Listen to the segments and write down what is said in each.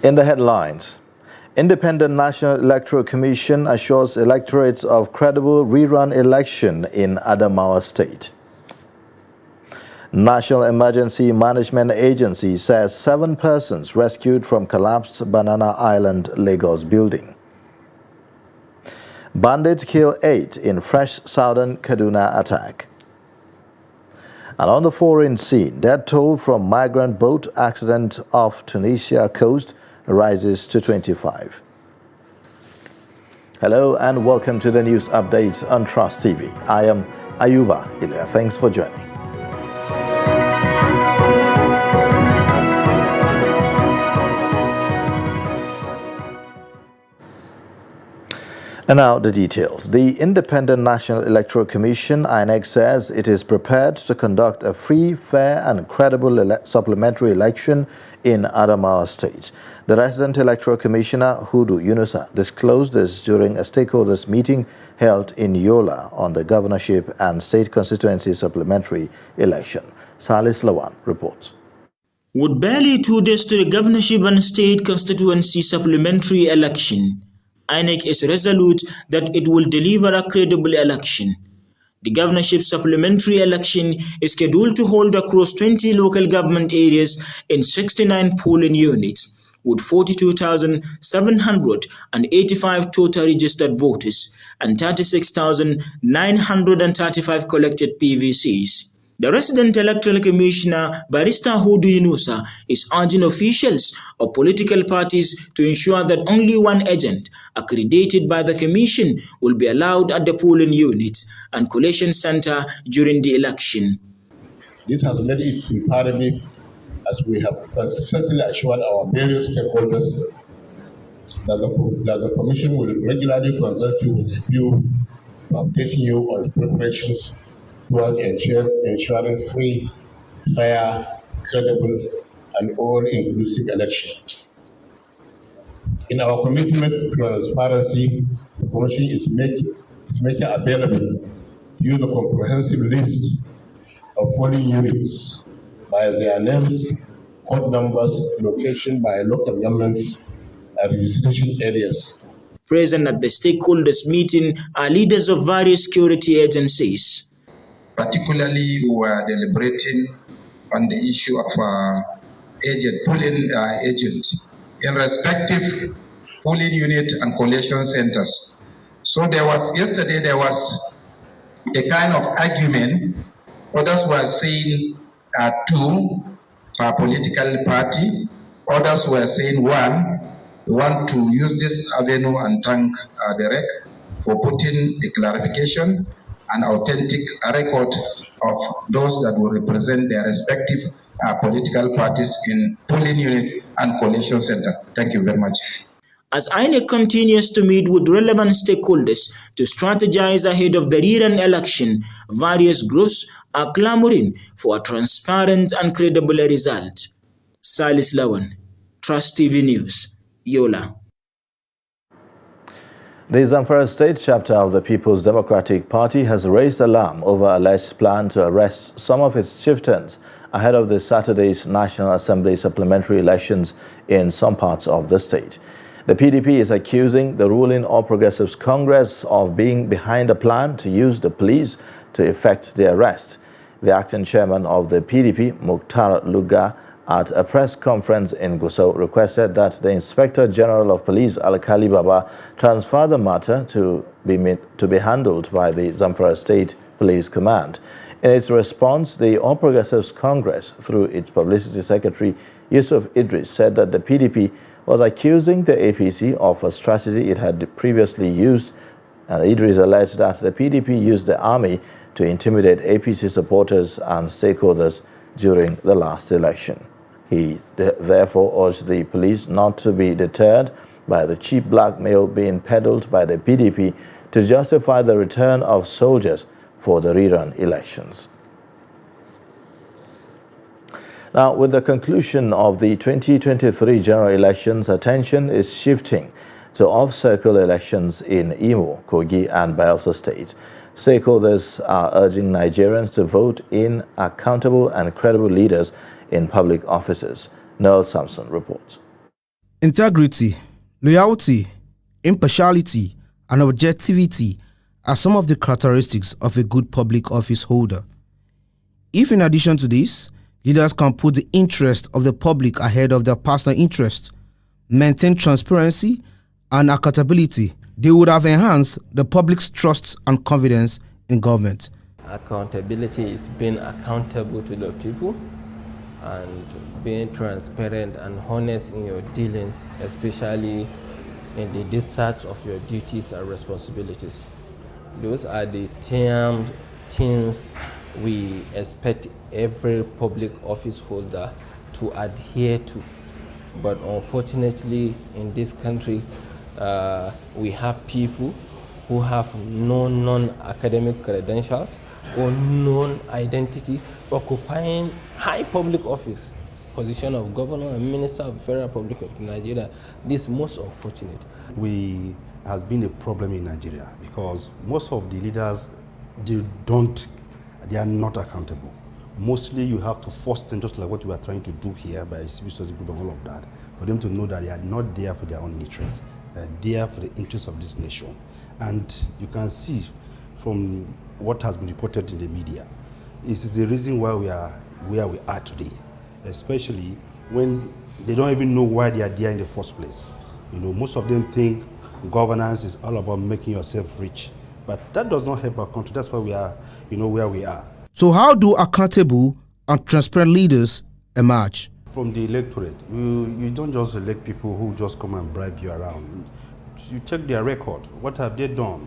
In the headlines, Independent National Electoral Commission assures electorates of credible rerun election in Adamawa State. National Emergency Management Agency says 7 persons rescued from collapsed Banana Island, Lagos building. Bandits kill 8 in fresh southern Kaduna attack. And on the foreign scene, death toll from migrant boat accident off Tunisia coast rises to 25. Hello and welcome to the news update on Trust TV. I am Ayuba Ilya. Thanks for joining. And now the details. The Independent National Electoral Commission, INEC, says it is prepared to conduct a free, fair and credible supplementary election in Adamawa State. The resident electoral commissioner, Hudu Yunusa, disclosed this during a stakeholders meeting held in Yola on the governorship and state constituency supplementary election. Salis Lawan reports. With barely 2 days to the governorship and state constituency supplementary election, INEC is resolute that it will deliver a credible election. The governorship supplementary election is scheduled to hold across 20 local government areas in 69 polling units, with 42,785 total registered voters and 36,935 collected PVCs. The resident electoral commissioner, Barrister Hudu Yunusa, is urging officials of political parties to ensure that only one agent accredited by the commission will be allowed at the polling units and collation center during the election. This has made it imperative, as we have consistently assured our various stakeholders, that the commission will regularly consult you with a view to updating you on preparations towards ensuring free, fair, credible, and all-inclusive election. In our commitment to transparency, the Commission is making available to you the comprehensive list of polling units by their names, code numbers, location by local governments, and registration areas. Present at the stakeholders meeting are leaders of various security agencies. Particularly, we were deliberating on the issue of polling agents in respective polling unit and collation centers. So yesterday there was a kind of argument. Others were saying 2 per political party. Others were saying 1. We want to use this avenue and thank the REC for putting a clarification and authentic record of those that will represent their respective political parties in polling unit and collation center. Thank you very much. As INEC continues to meet with relevant stakeholders to strategize ahead of the rerun election, various groups are clamoring for a transparent and credible result. Salis Lawan, Trust TV News, Yola. The Zamfara State chapter of the People's Democratic Party has raised alarm over alleged plan to arrest some of its chieftains ahead of this Saturday's National Assembly supplementary elections in some parts of the state. The PDP is accusing the ruling All Progressives Congress of being behind a plan to use the police to effect the arrest. The acting chairman of the PDP, Mukhtar Luga, at a press conference in Gusau, requested that the Inspector General of Police, Alkali Baba, transfer the matter to be handled by the Zamfara State Police Command. In its response, the All Progressives Congress, through its publicity secretary, Yusuf Idris, said that the PDP was accusing the APC of a strategy it had previously used, and Idris alleged that the PDP used the army to intimidate APC supporters and stakeholders during the last election. He therefore urged the police not to be deterred by the cheap blackmail being peddled by the PDP to justify the return of soldiers for the rerun elections. Now, with the conclusion of the 2023 general elections, attention is shifting to off-circle elections in Imo, Kogi and Bayelsa State. Stakeholders are urging Nigerians to vote in accountable and credible leaders in public offices. Noel Samson reports. Integrity, loyalty, impartiality, and objectivity are some of the characteristics of a good public office holder. If in addition to this, leaders can put the interest of the public ahead of their personal interests, maintain transparency and accountability, they would have enhanced the public's trust and confidence in government. Accountability is being accountable to the people and being transparent and honest in your dealings, especially in the discharge of your duties and responsibilities. Those are the things we expect every public office holder to adhere to. But unfortunately, in this country, we have people who have no non-academic credentials or non-identity occupying high public office, position of governor and minister of the Federal Republic of Nigeria. This is most unfortunate. Has been a problem in Nigeria because most of the leaders, they are not accountable. Mostly you have to force them, just like what you are trying to do here by civil society group and all of that, for them to know that they are not there for their own interests. They are there for the interests of this nation. And you can see from what has been reported in the media, this is the reason why we are where we are today, especially when they don't even know why they are there in the first place. You know, most of them think governance is all about making yourself rich, but that does not help our country. That's why we are, where we are. So how do accountable and transparent leaders emerge? From the electorate, you don't just elect people who just come and bribe you around. You check their record. What have they done?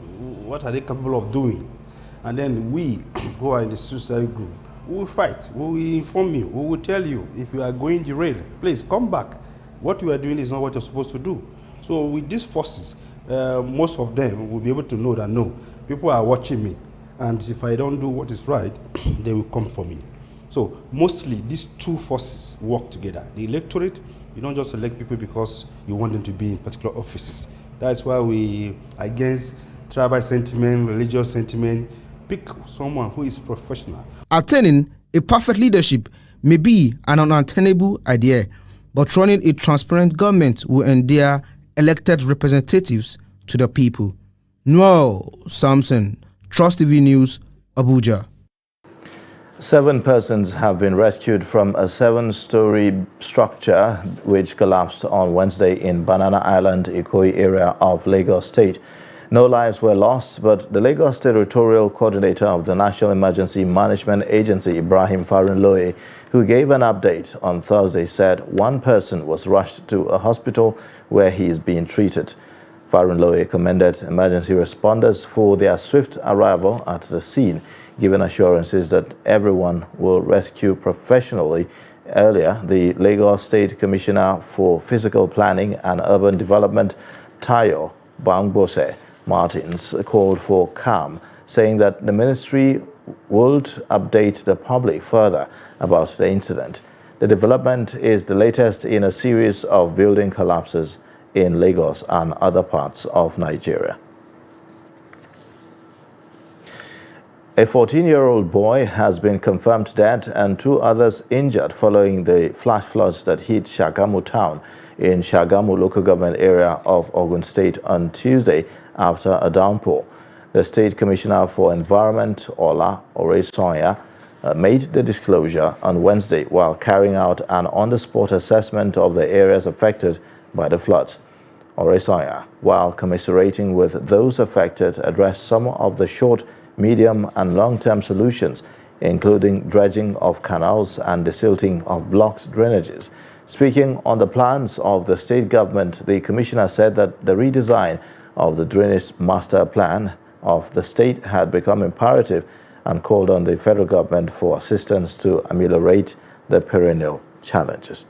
What are they capable of doing? And then we, who are in the society group, we will fight, we will inform you, we will tell you, if you are going derailed, please come back. What you are doing is not what you're supposed to do. So with these forces, most of them will be able to know that no, people are watching me, and if I don't do what is right, they will come for me. So mostly these two forces work together. The electorate, you don't just elect people because you want them to be in particular offices. That's why we, against tribal sentiment, religious sentiment, pick someone who is professional. Attaining a perfect leadership may be an unattainable idea, but running a transparent government will endear elected representatives to the people. Noel Samson, Trust TV News, Abuja. 7 persons have been rescued from a 7-story structure which collapsed on Wednesday in Banana Island, Ikoyi area of Lagos State. No lives were lost, but the Lagos Territorial Coordinator of the National Emergency Management Agency, Ibrahim Farinloye, who gave an update on Thursday, said 1 person was rushed to a hospital where he is being treated. Farinloye commended emergency responders for their swift arrival at the scene, giving assurances that everyone will rescue professionally. Earlier, the Lagos State Commissioner for Physical Planning and Urban Development, Tayo Bangbose Martins, called for calm, saying that the ministry would update the public further about the incident. The development is the latest in a series of building collapses in Lagos and other parts of Nigeria. A 14-year-old boy has been confirmed dead and 2 others injured following the flash floods that hit Shagamu town in Shagamu local government area of Ogun State on Tuesday after a downpour. The State Commissioner for Environment, Ola Oresonya, made the disclosure on Wednesday while carrying out an on-the-spot assessment of the areas affected by the floods. Oresonya, while commiserating with those affected, addressed some of the short, medium and long-term solutions, including dredging of canals and desilting of blocked drainages. Speaking on the plans of the state government, the commissioner said that the redesign of the drainage master plan of the state had become imperative and called on the federal government for assistance to ameliorate the perennial challenges.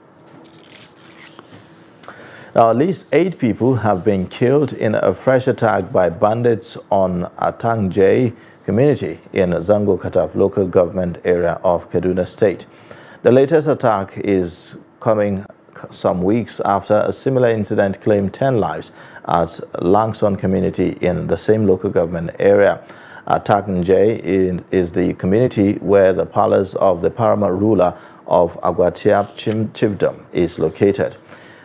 Now, at least 8 people have been killed in a fresh attack by bandits on Atangje community in Zango Kataf local government area of Kaduna State. The latest attack is coming some weeks after a similar incident claimed 10 lives at Langson community in the same local government area. Atangje is the community where the palace of the paramount ruler of Agwatiap Chiefdom is located.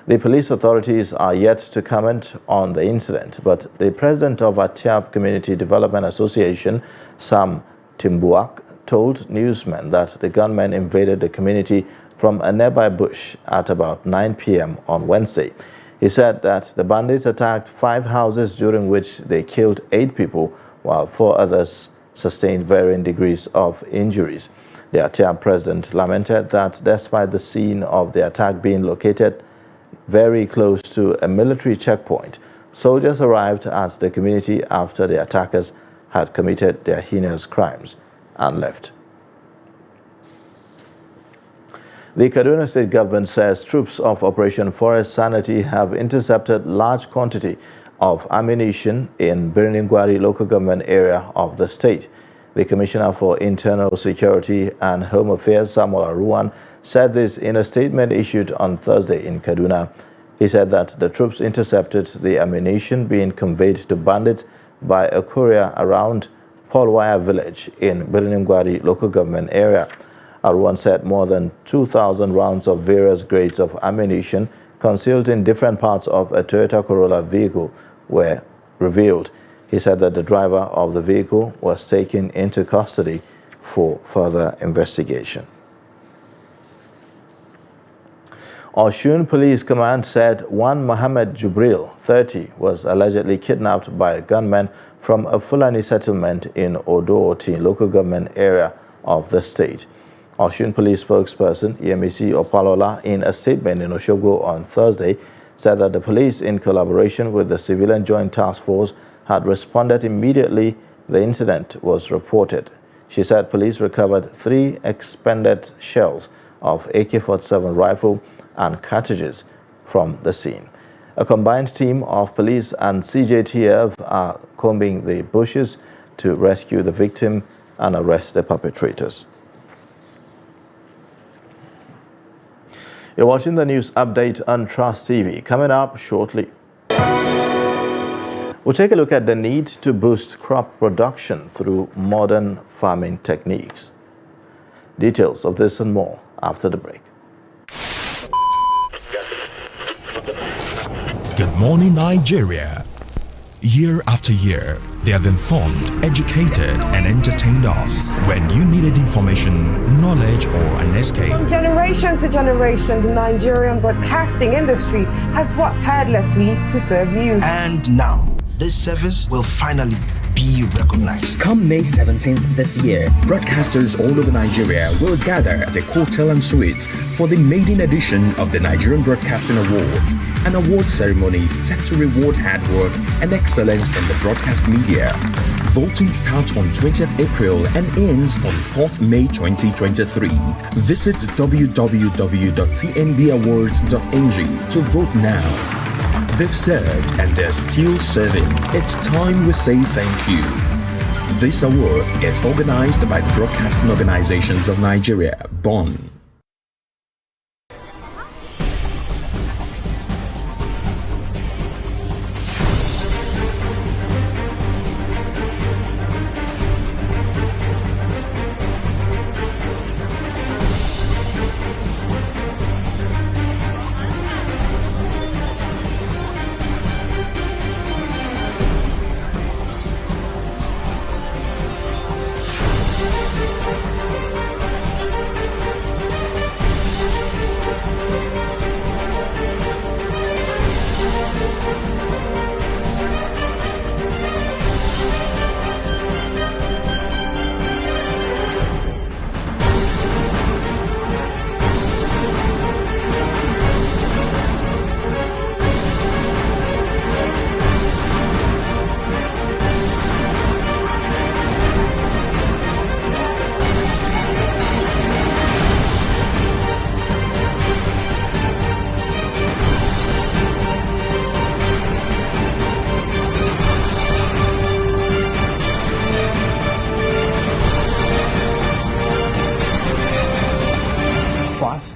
The police authorities are yet to comment on the incident, but the president of Atiap Community Development Association, Sam Timbuak, told newsmen that the gunmen invaded the community from a nearby bush at about 9 p.m. on Wednesday. He said that the bandits attacked 5 houses, during which they killed 8 people, while 4 others sustained varying degrees of injuries. The Atiap president lamented that despite the scene of the attack being located very close to a military checkpoint, soldiers arrived at the community after the attackers had committed their heinous crimes and left. The Kaduna State government says troops of Operation Forest Sanity have intercepted large quantity of ammunition in Birnin-Gwari local government area of the state. The Commissioner for Internal Security and Home Affairs, Samuel Aruwan, said this in a statement issued on Thursday in Kaduna. He said that the troops intercepted the ammunition being conveyed to bandits by a courier around Polwaya village in Birnin-Gwari local government area. Aruwan said more than 2,000 rounds of various grades of ammunition concealed in different parts of a Toyota Corolla vehicle were revealed. He said that the driver of the vehicle was taken into custody for further investigation. Osun Police Command said one Mohammed Jubril, 30, was allegedly kidnapped by a gunman from a Fulani settlement in Odo-Oti local government area of the state. Osun Police spokesperson Yemisi Opalola, in a statement in Osogbo on Thursday, said that the police, in collaboration with the Civilian Joint Task Force, had responded immediately the incident was reported. She said police recovered 3 expended shells of AK-47 rifle and cartridges from the scene. A combined team of police and CJTF are combing the bushes to rescue the victim and arrest the perpetrators. You're watching the news update on Trust TV. Coming up shortly, we'll take a look at the need to boost crop production through modern farming techniques. Details of this and more after the break. Good morning, Nigeria. Year after year, they have informed, educated, and entertained us. When you needed information, knowledge, or an escape. From generation to generation, the Nigerian broadcasting industry has worked tirelessly to serve you. And now, this service will finally be recognized. Come May 17th this year, broadcasters all over Nigeria will gather at a hotel and suites for the maiden edition of the Nigerian Broadcasting Awards, an award ceremony set to reward hard work and excellence in the broadcast media. Voting starts on 20th April and ends on 4th May 2023. Visit www.tnbawards.ng to vote now. They've served and they're still serving. It's time we say thank you. This award is organized by the Broadcasting Organizations of Nigeria, Bonn.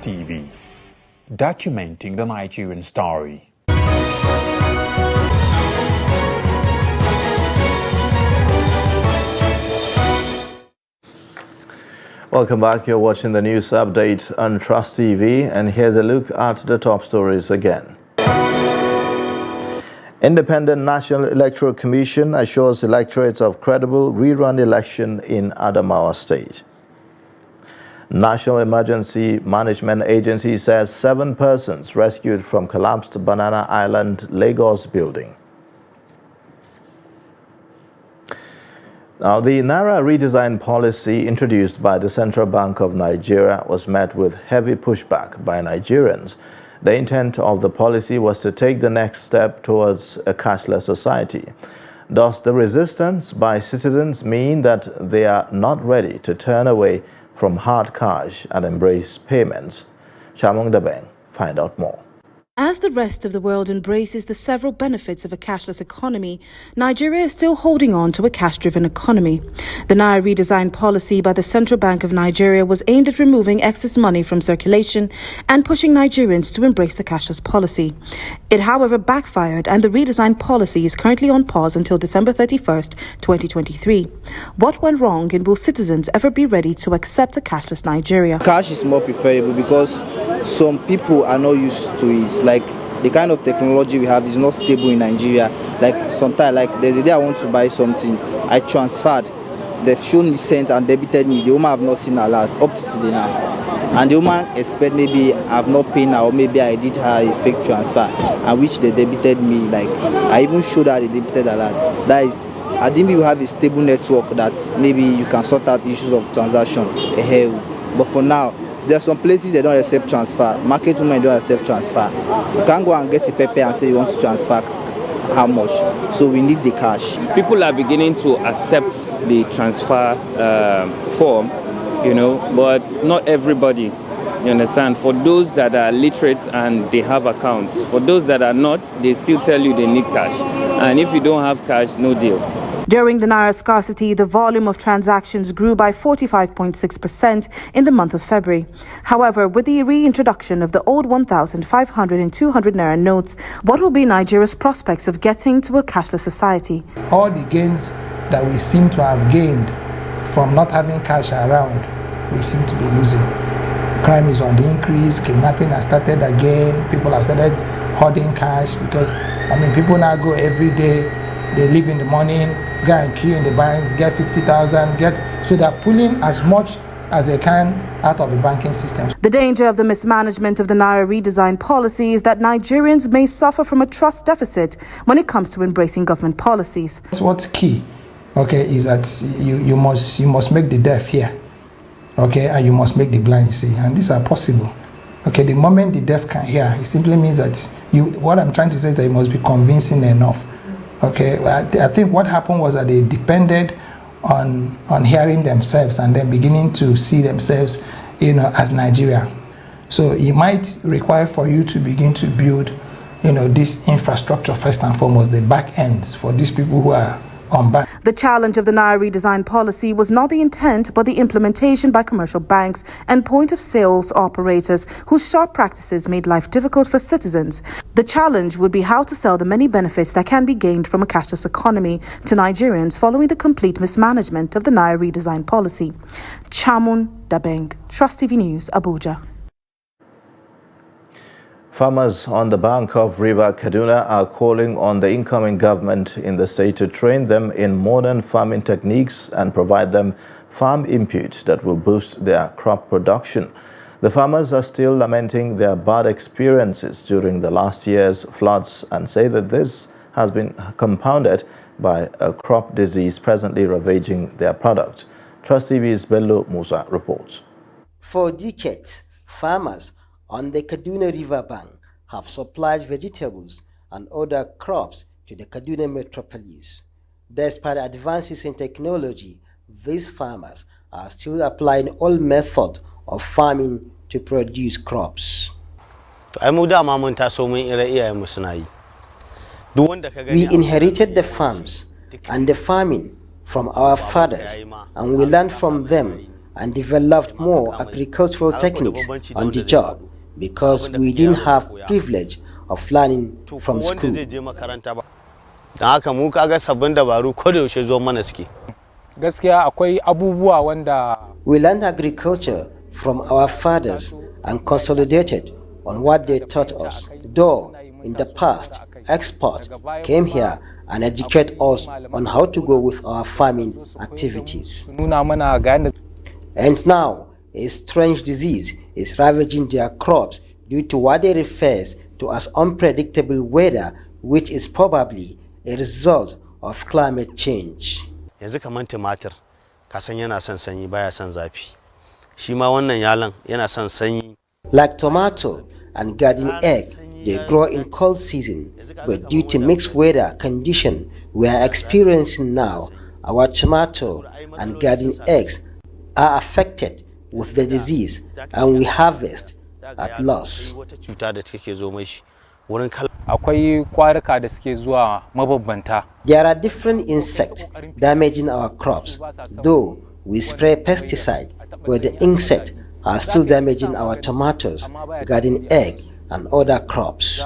TV, documenting the Nigerian story. Welcome back. You're watching the news update on Trust TV, and here's a look at the top stories again. Independent National Electoral Commission assures electorates of credible rerun election in Adamawa State. National Emergency Management Agency says 7 persons rescued from collapsed Banana Island, Lagos building. Now, the Naira redesign policy introduced by the Central Bank of Nigeria was met with heavy pushback by Nigerians. The intent of the policy was to take the next step towards a cashless society. Does the resistance by citizens mean that they are not ready to turn away from hard cash and embrace payments? Chamung Dabeng, find out more. As the rest of the world embraces the several benefits of a cashless economy, Nigeria is still holding on to a cash-driven economy. The Naira redesign policy by the Central Bank of Nigeria was aimed at removing excess money from circulation and pushing Nigerians to embrace the cashless policy. It, however, backfired, and the redesigned policy is currently on pause until December 31st, 2023. What went wrong, and will citizens ever be ready to accept a cashless Nigeria? Cash is more preferable because some people are not used to it. Like the kind of technology we have is not stable in Nigeria. Like sometimes, like there's a day I want to buy something, I transferred, they've shown me sent and debited me. The woman have not seen a lot up to today now, and the woman expect maybe I've not paid her, or maybe I did her a fake transfer, and which they debited me. Like I even showed her they debited a lot. That is, I think we have a stable network that maybe you can sort out issues of transaction. But for now, there are some places they don't accept transfer. Market women don't accept transfer. You can't go and get a paper and say you want to transfer how much. So we need the cash. People are beginning to accept the transfer form, but not everybody. You understand? For those that are literate and they have accounts, for those that are not, they still tell you they need cash. And if you don't have cash, no deal. During the Naira scarcity, the volume of transactions grew by 45.6% in the month of February. However, with the reintroduction of the old 1,500 and 200 Naira notes, what will be Nigeria's prospects of getting to a cashless society? All the gains that we seem to have gained from not having cash around, we seem to be losing. Crime is on the increase, kidnapping has started again, people have started hoarding cash because, people now go every day, they leave in the morning, go and queue in the banks, get 50,000, so they're pulling as much as they can out of the banking system. The danger of the mismanagement of the Naira redesign policy is that Nigerians may suffer from a trust deficit when it comes to embracing government policies. What's key, is that you must make the deaf hear, and you must make the blind see, and these are possible. The moment the deaf can hear, it simply means that what I'm trying to say is that you must be convincing enough. I think what happened was that they depended on hearing themselves and then beginning to see themselves, as Nigeria. So it might require for you to begin to build, this infrastructure first and foremost, the back ends for these people who are on back. The challenge of the Naira redesign policy was not the intent, but the implementation by commercial banks and point-of-sales operators whose sharp practices made life difficult for citizens. The challenge would be how to sell the many benefits that can be gained from a cashless economy to Nigerians following the complete mismanagement of the Naira redesign policy. Chamun Dabeng, Trust TV News, Abuja. Farmers on the bank of River Kaduna are calling on the incoming government in the state to train them in modern farming techniques and provide them farm inputs that will boost their crop production. The farmers are still lamenting their bad experiences during the last year's floods and say that this has been compounded by a crop disease presently ravaging their product. Trust TV's Bello Musa reports. For decades, farmers on the Kaduna River bank have supplied vegetables and other crops to the Kaduna metropolis. Despite advances in technology, these farmers are still applying old methods of farming to produce crops. We inherited the farms and the farming from our fathers, and we learned from them and developed more agricultural techniques on the job, because we didn't have privilege of learning from school. We learned agriculture from our fathers and consolidated on what they taught us, though in the past, experts came here and educate us on how to go with our farming activities. And now, a strange disease is ravaging their crops due to what they refer to as unpredictable weather, which is probably a result of climate change. Yanzu kaman tumatir, ka san yana son sanyi baya son zafi. Shi ma wannan yalan yana son sanyi. Like tomato and garden egg, they grow in cold season, but due to mixed weather condition we are experiencing now, our tomato and garden eggs are affected with the disease and we harvest at loss. There are different insects damaging our crops, though we spray pesticide, but the insects are still damaging our tomatoes, garden egg, and other crops.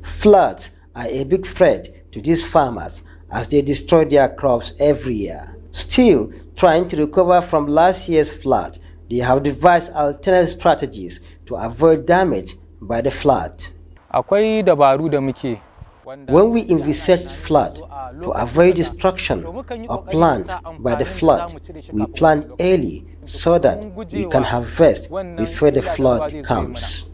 Floods are a big threat to these farmers as they destroy their crops every year. Still, trying to recover from last year's flood, they have devised alternate strategies to avoid damage by the flood. When we envisage flood, to avoid destruction of plants by the flood, we plant early so that we can harvest before the flood comes.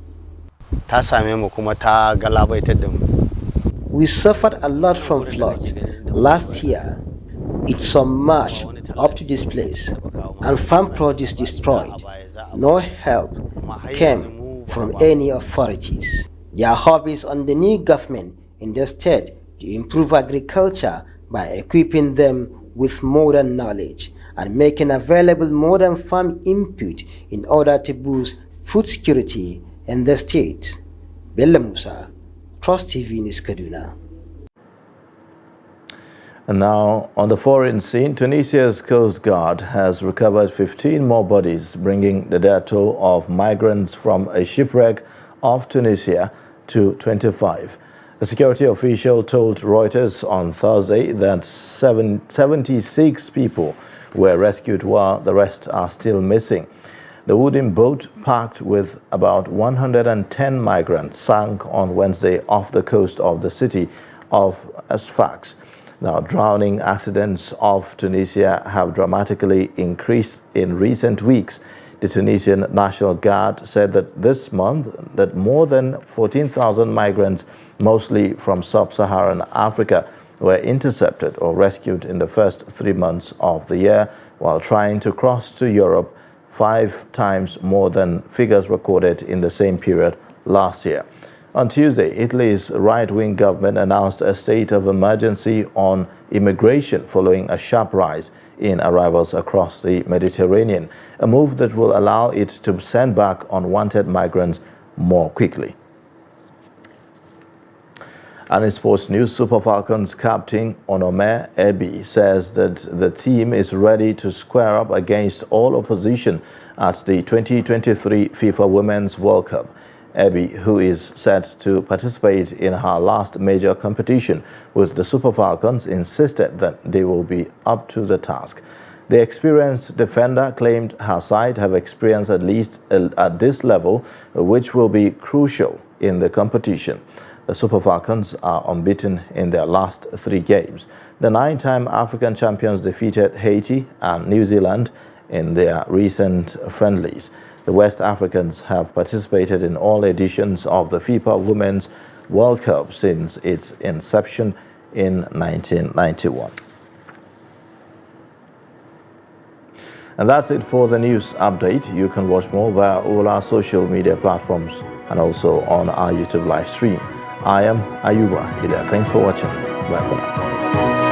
We suffered a lot from flood. Last year, it submerged up to this place and farm produce destroyed. No help came from any authorities. Their hope is on the new government in the state to improve agriculture by equipping them with modern knowledge and making available modern farm input in order to boost food security in the state. Bello Musa, Trust TV News, Kaduna. And now, on the foreign scene, Tunisia's Coast Guard has recovered 15 more bodies, bringing the death toll of migrants from a shipwreck off Tunisia to 25. A security official told Reuters on Thursday that 76 people were rescued while the rest are still missing. The wooden boat, packed with about 110 migrants, sank on Wednesday off the coast of the city of Sfax. Now, drowning accidents off Tunisia have dramatically increased in recent weeks. The Tunisian National Guard said that this month that more than 14,000 migrants, mostly from sub-Saharan Africa, were intercepted or rescued in the first 3 months of the year while trying to cross to Europe, 5 times more than figures recorded in the same period last year. On Tuesday, Italy's right-wing government announced a state of emergency on immigration following a sharp rise in arrivals across the Mediterranean, a move that will allow it to send back unwanted migrants more quickly. And in sports news, Super Falcons captain Onome Ebi says that the team is ready to square up against all opposition at the 2023 FIFA Women's World Cup. Ebi, who is set to participate in her last major competition with the Super Falcons, insisted that they will be up to the task. The experienced defender claimed her side have experience at least at this level, which will be crucial in the competition. The Super Falcons are unbeaten in their last 3 games. The 9-time African champions defeated Haiti and New Zealand in their recent friendlies. The West Africans have participated in all editions of the FIFA Women's World Cup since its inception in 1991. And that's it for the news update. You can watch more via all our social media platforms and also on our YouTube live stream. I am Ayuba Ida. Thanks for watching. Bye for now.